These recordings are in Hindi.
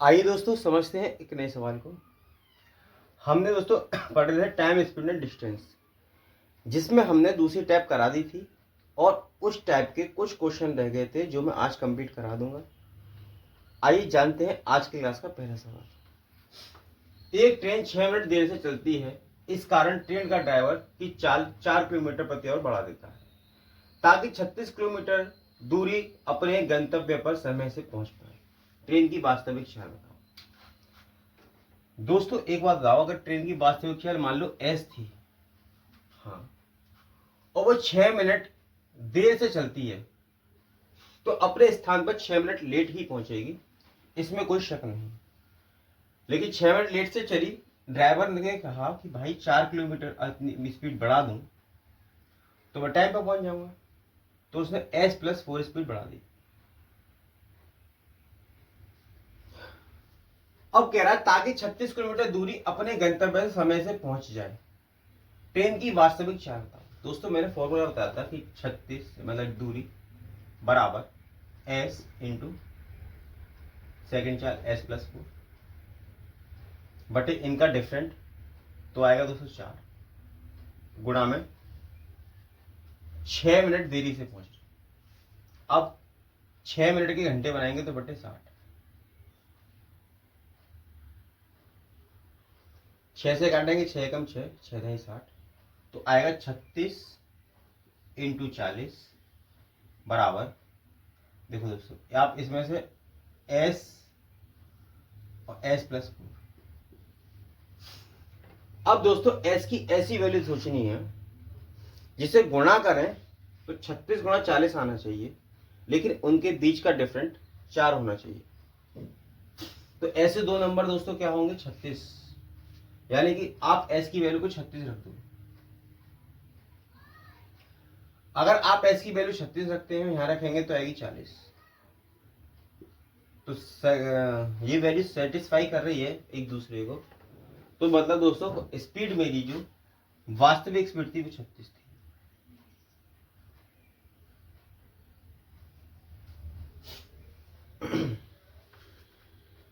आइए दोस्तों समझते हैं एक नए सवाल को। हमने दोस्तों पढ़ रहे हैं टाइम स्पीड एंड डिस्टेंस, जिसमें हमने दूसरी टैब करा दी थी और उस टैब के कुछ क्वेश्चन रह गए थे जो मैं आज कंप्लीट करा दूंगा। आइए जानते हैं आज की क्लास का पहला सवाल। एक ट्रेन 6 मिनट देर से चलती है, इस कारण ट्रेन का ड्राइवर की चाल 4 किलोमीटर प्रति आवर बढ़ा देता है ताकि 36 किलोमीटर दूरी अपने गंतव्य पर समय से पहुंच पाए। ट्रेन की वास्तविक चाल बताओ। दोस्तों एक बात बताओ, अगर ट्रेन की वास्तविक चाल मान लो एस थी, हाँ, और वो 6 मिनट देर से चलती है, तो अपने स्थान पर 6 मिनट लेट ही पहुंचेगी, इसमें कोई शक नहीं। लेकिन 6 मिनट लेट से चली, ड्राइवर ने कहा कि भाई 4 किलोमीटर स्पीड बढ़ा दूं तो मैं टाइम पर पहुंच जाऊंगा, तो उसने S+4 स्पीड बढ़ा दी। अब कह रहा है ताकि 36 किलोमीटर दूरी अपने गंतव्य समय से पहुंच जाए। ट्रेन की वास्तविक चाल बताओ। दोस्तों मैंने फॉर्मूला बताया था कि 36 मतलब दूरी बराबर S इंटू सेकेंड चाल S+4 बटे इनका डिफरेंट, तो आएगा दोस्तों 4 गुणा में 6 मिनट देरी से पहुंच। अब 6 मिनट के घंटे बनाएंगे तो बटे 60, 6 से काटेंगे 6 कम 6, 6 नहीं 60, तो आएगा 36 इंटू 40 बराबर, देखो दोस्तों आप इसमें से S और S+4। अब दोस्तों S की ऐसी वैल्यू सोचनी है जिसे गुणा करें तो 36 गुणा 40 आना चाहिए, लेकिन उनके बीच का डिफरेंट 4 होना चाहिए। तो ऐसे दो नंबर दोस्तों क्या होंगे 36, यानी कि आप S की वैल्यू को 36 रख दो। अगर आप S की वैल्यू 36 रखते हैं, यहां रखेंगे तो आएगी 40। तो ये वैल्यू सेटिस्फाई कर रही है एक दूसरे को, तो मतलब दोस्तों स्पीड मेरी जो वास्तविक स्पीड थी वो 36 थी।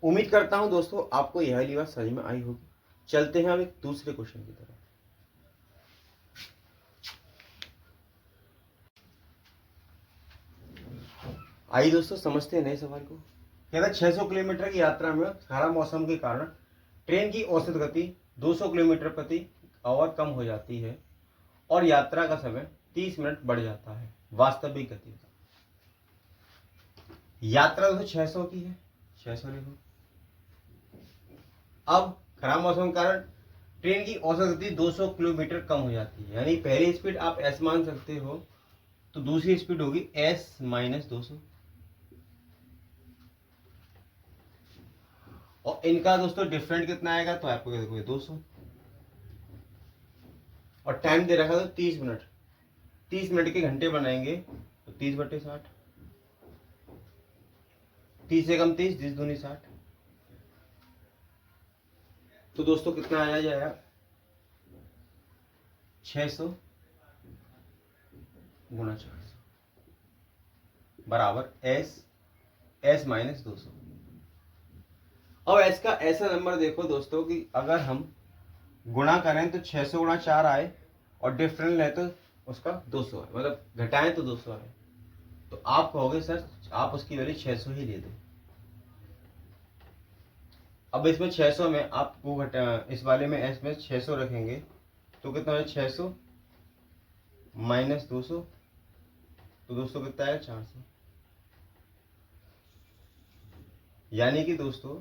उम्मीद करता हूं दोस्तों आपको यह वाली बात समझ में आई होगी। चलते हैं अब एक दूसरे क्वेश्चन की तरफ। आइए दोस्तों समझते हैं नए सवाल को। कहता 600 किलोमीटर की यात्रा में खराब मौसम के कारण ट्रेन की औसत गति 200 किलोमीटर प्रति आवर कम हो जाती है और यात्रा का समय 30 मिनट बढ़ जाता है। वास्तविक गति बताओ। यात्रा दोस्तों 600 की है, 600 लिखो। अब खराब मौसम के कारण ट्रेन की औसत गति 200 किलोमीटर कम हो जाती है, यानी पहली स्पीड आप S मान सकते हो, तो दूसरी स्पीड होगी S-200। और इनका दोस्तों डिफरेंट कितना आएगा, तो आपको देखो 200, और टाइम दे रखा था 30 मिनट। 30 मिनट के घंटे बनाएंगे तो 30/60, 30 से कम 30, 30 दूनी 60, तो दोस्तों कितना आया जाएगा 600 गुणा 400 बराबर S-200। अब S का ऐसा नंबर देखो दोस्तों कि अगर हम गुणा करें तो 600 गुणा 4 आए और डिफरेंस है तो उसका 200 है, मतलब घटाएं तो 200 है। तो आप कहोगे सर आप उसकी वैल्यू 600 ही दे दो। अब इसमें 600 में आपको इस वाले में S में 600 रखेंगे तो कितना है 600 माइनस 200, तो दोस्तों कितना है 400। यानी कि दोस्तों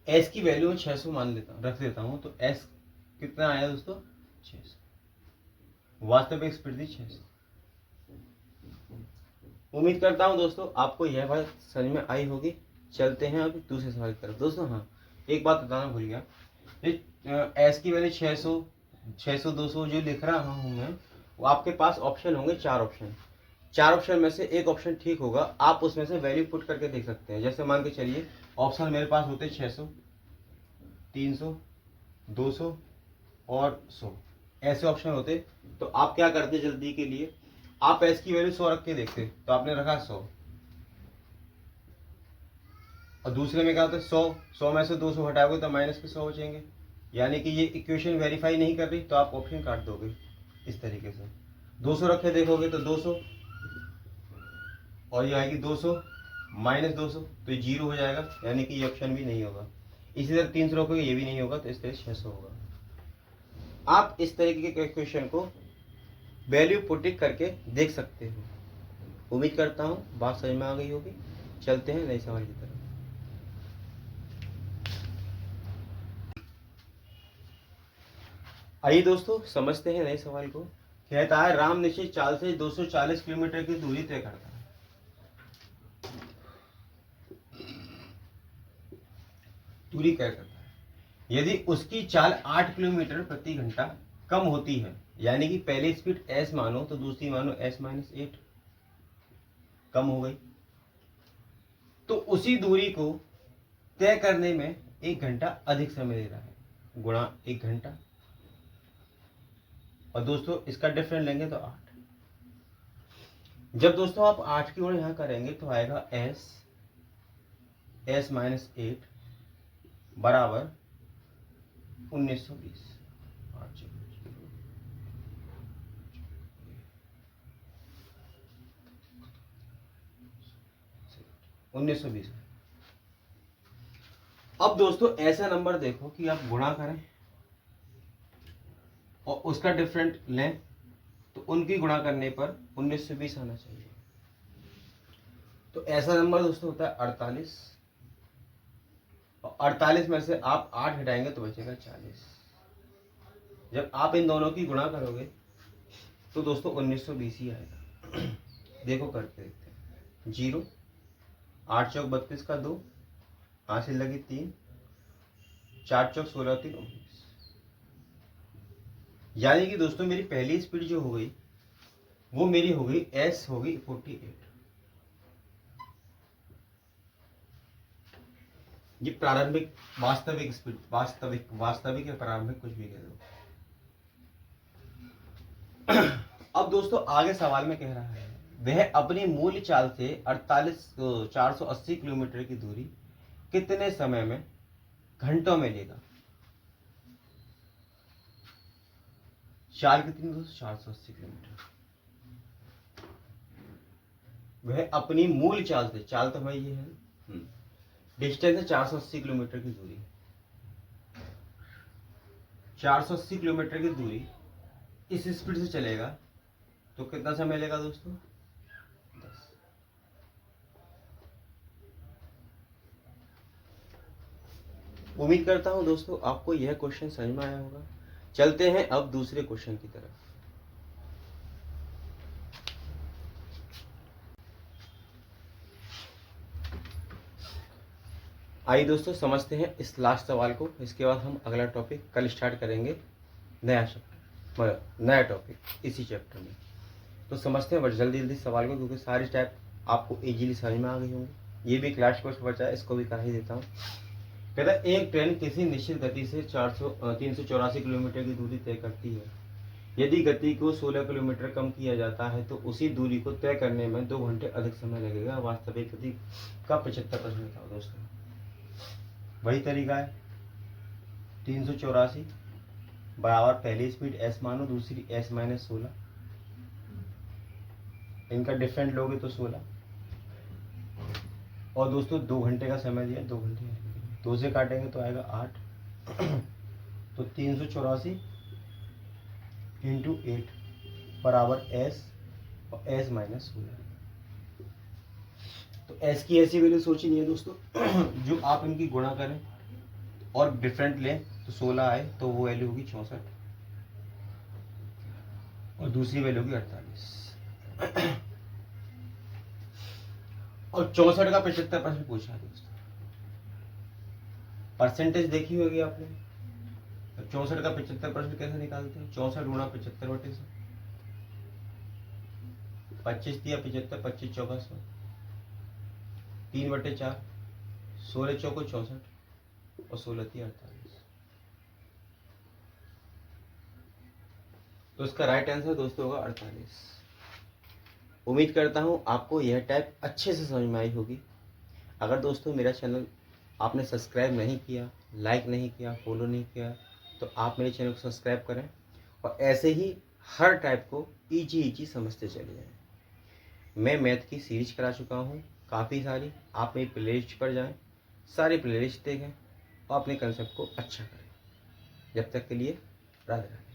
S की वैल्यू में 600 मान लेता हूं, रख देता हूं, तो S कितना आया दोस्तों 600। वास्तविक स्पीड थी 600। उम्मीद करता हूं दोस्तों आपको यह बात समझ में आई होगी। चलते हैं अब दूसरे सवाल की तरफ। दोस्तों हाँ, एक बात बताना भूल गया, S की वैल्यू 600, 600, 200 जो लिख रहा हूं मैं, वो आपके पास ऑप्शन होंगे 4 ऑप्शन। 4 ऑप्शन में से एक ऑप्शन ठीक होगा, आप उसमें से वैल्यू पुट करके देख सकते हैं। जैसे मान के चलिए ऑप्शन मेरे पास होते 600, 300, 200 और 100, ऐसे ऑप्शन होते, तो आप क्या करते जल्दी के लिए, आप S की वैल्यू 100 रख के देखते, तो आपने रखा 100, और दूसरे में क्या होता है 100 में से 200 हटाओगे तो माइनस के 100 बचेंगे, यानी कि ये इक्वेशन वेरीफाई नहीं कर रही तो आप ऑप्शन काट दोगे इस तरीके से। 200 रखे देखोगे तो 200 और ये आएगी 200 माइनस 200 तो ये 0 हो जाएगा, यानी कि ये ऑप्शन भी नहीं होगा। इसी तरह 300 रखोगे ये भी नहीं होगा, तो इस तरह 600 होगा। आप इस तरीके के क्वेश्चन को वैल्यू पुटिंग करके देख सकते हो। उम्मीद करता हूँ बात समझ में आ गई होगी। चलते हैं नए सवाल की तरफ। आइए दोस्तों समझते हैं नए सवाल को। कहता है राम निश्चित चाल से 240 किलोमीटर की दूरी तय करता है। दूरी तय करता है यदि उसकी चाल 8 किलोमीटर प्रति घंटा कम होती है, यानी कि पहली स्पीड s मानो तो दूसरी मानो s-8 कम हो गई, तो उसी दूरी को तय करने में 1 घंटा अधिक समय ले रहा है, गुणा 1 घंटा। और दोस्तों इसका डिफरेंस लेंगे तो 8। जब दोस्तों आप 8 की गुणा यहां करेंगे तो आएगा s-8 बराबर 1920। 1920। अब दोस्तों ऐसा नंबर देखो कि आप गुणा करें और उसका डिफरेंट लें, तो उनकी गुणा करने पर 1920 आना चाहिए। तो ऐसा नंबर दोस्तों होता है 48, और 48 में से आप 8 हटाएंगे तो बचेगा 40। जब आप इन दोनों की गुणा करोगे तो दोस्तों 1920 ही आएगा। देखो करके देखते हैं। 0, 8 चौक 32 का 2, हासिल लगी 3, 4 चौक 16 3 19। यानी कि दोस्तों मेरी पहली स्पीड जो हो गई वो मेरी हो गई s हो गई 48। ये प्रारंभिक वास्तविक स्पीड, वास्तविक या प्रारंभिक कुछ भी कह दो। अब दोस्तों आगे सवाल में कह रहा है वह अपनी मूल चाल से 480 किलोमीटर की दूरी कितने समय में घंटों में लेगा। चाल कितनी दोस्तों 480 किलोमीटर। वह अपनी मूल चाल से, चाल तो भाई ये है, डिस्टेंस है 480 किलोमीटर की दूरी। 480 किलोमीटर की दूरी इस स्पीड से चलेगा तो कितना समय लेगा दोस्तों 10। उम्मीद करता हूं दोस्तों आपको यह क्वेश्चन समझ में आया होगा। चलते हैं अब दूसरे क्वेश्चन की तरफ। आइए दोस्तों समझते हैं इस लास्ट सवाल को। इसके बाद हम अगला टॉपिक कल स्टार्ट करेंगे, नया चैप्टर, नया टॉपिक इसी चैप्टर में। तो समझते हैं बस जल्दी सवाल को, क्योंकि सारी टाइप आपको इजीली समझ में आ गई होंगी। ये भी क्लास कोर्स बचा है, इसको भी करा ही देता हूँ। कहता है एक ट्रेन किसी निश्चित गति से 384 किलोमीटर की दूरी तय करती है। यदि गति को 16 किलोमीटर कम किया जाता है तो उसी दूरी को तय करने में 2 घंटे अधिक समय लगेगा। वास्तविक गति का 75% बताओ दोस्तों। वही तरीका है, 384 बराबर पहली स्पीड s मानो, दूसरी s-16, इनका डिफरेंट लोगे तो 16, और दोस्तों 2 घंटे का समय दिया, 2 घंटे 2 से काटेंगे तो आएगा 8। तो 384 इंटू 8 बराबर s और s-16। तो s की ऐसी वैल्यू सोची नहीं है दोस्तों। जो आप इनकी गुणा करें और डिफरेंट लें तो 16 आए तो वो वैल्यू होगी 64, और दूसरी वैल्यू होगी 48। और 64 का 75% पूछा है दोस्तों। परसेंटेज देखी होगी आपने, तो 64 का 75% कैसे निकालते हैं। 64 गुणा 75 बटे 100, 25 दिया 75, 25 चौका 100, 3 बटे 4, 16 चौको 64 और 16 थी 48। तो इसका राइट आंसर दोस्तों होगा 48। उम्मीद करता हूं आपको यह टाइप अच्छे से समझ में आई होगी। अगर दोस्तों मेरा चैनल आपने सब्सक्राइब नहीं किया, लाइक नहीं किया, फॉलो नहीं किया, तो आप मेरे चैनल को सब्सक्राइब करें और ऐसे ही हर टाइप को इजी समझते चलिए। मैं मैथ की सीरीज करा चुका हूँ काफ़ी सारी, आप मेरी प्लेलिस्ट पर जाएं, सारी प्लेलिस्ट देखें और अपने कंसेप्ट को अच्छा करें। जब तक के लिए राधे राधे।